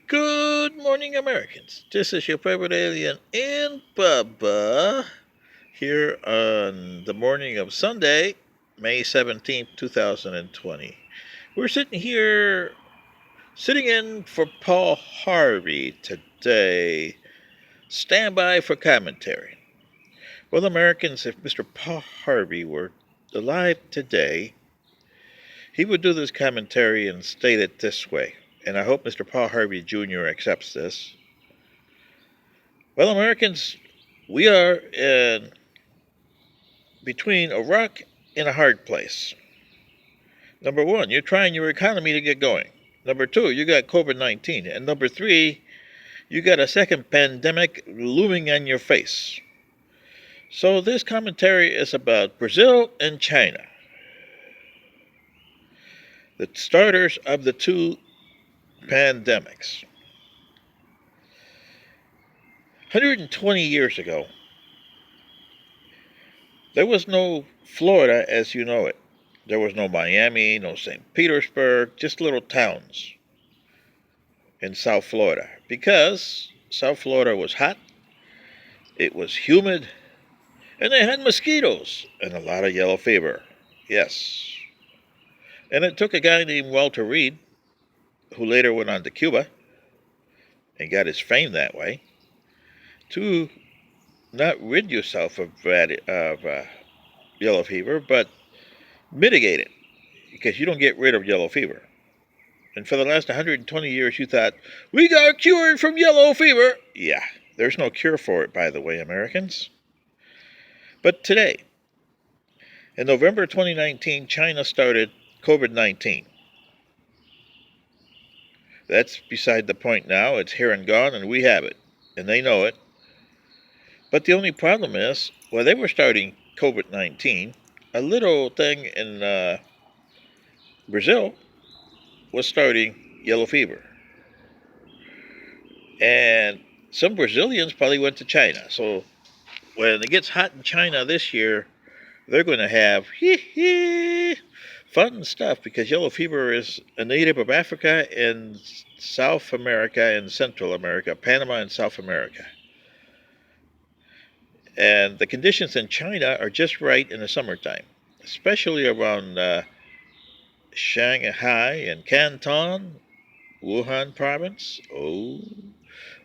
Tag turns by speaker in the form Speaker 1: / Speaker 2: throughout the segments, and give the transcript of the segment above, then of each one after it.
Speaker 1: Good morning, Americans. This is your favorite alien in Bubba here on the morning of Sunday, May 17th, 2020. We're sitting in for Paul Harvey today. Stand by for commentary. Well, Americans, if Mr. Paul Harvey were alive today, he would do this commentary and state it this way. And I hope Mr. Paul Harvey Jr. accepts this. Well, Americans, we are between a rock and a hard place. Number one, you're trying your economy to get going. Number two, you got COVID 19. And number three, you got a second pandemic looming on your face. So this commentary is about Brazil and China, the starters of the two pandemics. 120 years ago, there was no Florida as you know it. There was no Miami, no St. Petersburg, just little towns in South Florida. Because South Florida was hot, it was humid, and they had mosquitoes and a lot of yellow fever. Yes. And it took a guy named Walter Reed, who later went on to Cuba and got his fame that way, to not rid yourself of yellow fever, but mitigate it, because you don't get rid of yellow fever. And for the last 120 years, you thought, we got cured from yellow fever. Yeah, there's no cure for it, by the way, Americans. But today, in November 2019, China started COVID-19. That's beside the point now. It's here and gone, and we have it. And they know it. But the only problem is, while they were starting COVID-19, a little thing in Brazil was starting yellow fever. And some Brazilians probably went to China. So when it gets hot in China this year, they're going to have fun stuff, because yellow fever is a native of Africa and South America and Central America, Panama and South America. And the conditions in China are just right in the summertime, especially around Shanghai and Canton, Wuhan province. Oh,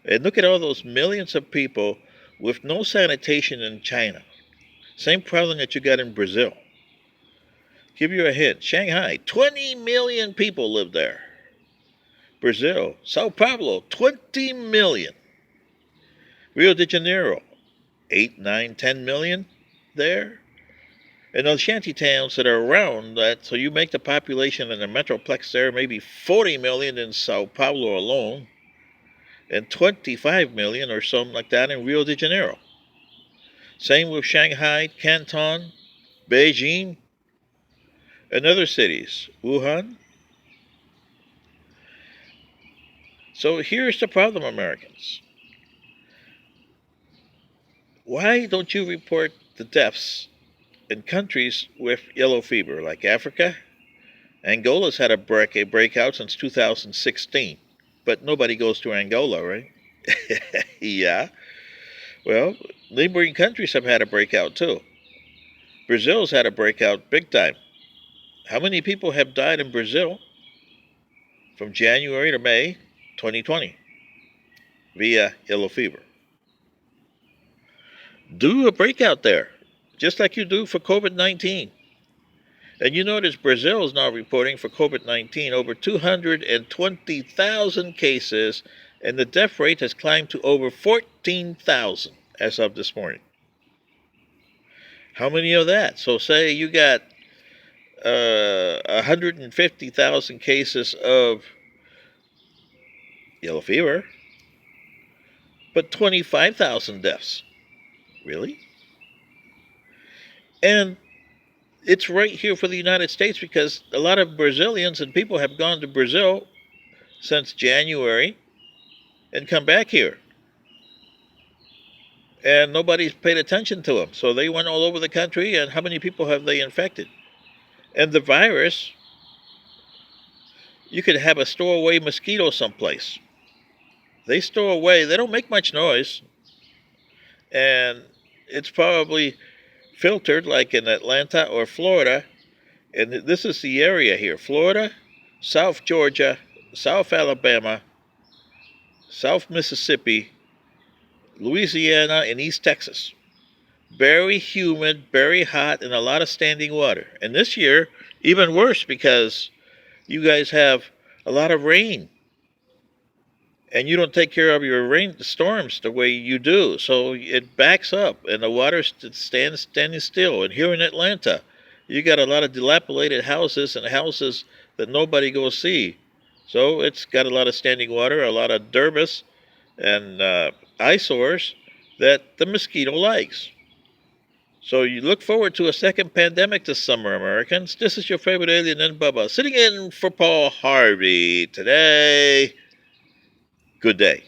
Speaker 1: and look at all those millions of people with no sanitation in China. Same problem that you got in Brazil. Give you a hint. Shanghai, 20 million people live there. Brazil, Sao Paulo, 20 million. Rio de Janeiro, 8, 9, 10 million there. And those shanty towns that are around that, so you make the population in the metroplex there maybe 40 million in Sao Paulo alone, and 25 million or something like that in Rio de Janeiro. Same with Shanghai, Canton, Beijing, and other cities, Wuhan. So here's the problem, Americans. Why don't you report the deaths in countries with yellow fever, like Africa? Angola's had a breakout since 2016, but nobody goes to Angola, right? Yeah. Well, neighboring countries have had a breakout too. Brazil's had a breakout big time. How many people have died in Brazil from January to May 2020 via yellow fever? Do a breakout there, just like you do for COVID-19. And you notice Brazil is now reporting for COVID-19 over 220,000 cases, and the death rate has climbed to over 14,000 as of this morning. How many of that? So say you got 150,000 cases of yellow fever, but 25,000 deaths. Really? And it's right here for the United States, because a lot of Brazilians and people have gone to Brazil since January and come back here. And nobody's paid attention to them. So they went all over the country, and how many people have they infected? And the virus, you could have a stowaway mosquito someplace. They stow away. They don't make much noise, and it's probably filtered like in Atlanta or Florida. And this is the area here: Florida, South Georgia, South Alabama, South Mississippi, Louisiana, and East Texas. Very humid, very hot, and a lot of standing water. And this year, even worse because you guys have a lot of rain and you don't take care of your rain storms the way you do. So it backs up and the water standing still. And here in Atlanta, you got a lot of dilapidated houses and houses that nobody goes see. So it's got a lot of standing water, a lot of derbis and eyesores that the mosquito likes. So you look forward to a second pandemic this summer, Americans. This is your favorite alien and Bubba, sitting in for Paul Harvey today. Good day.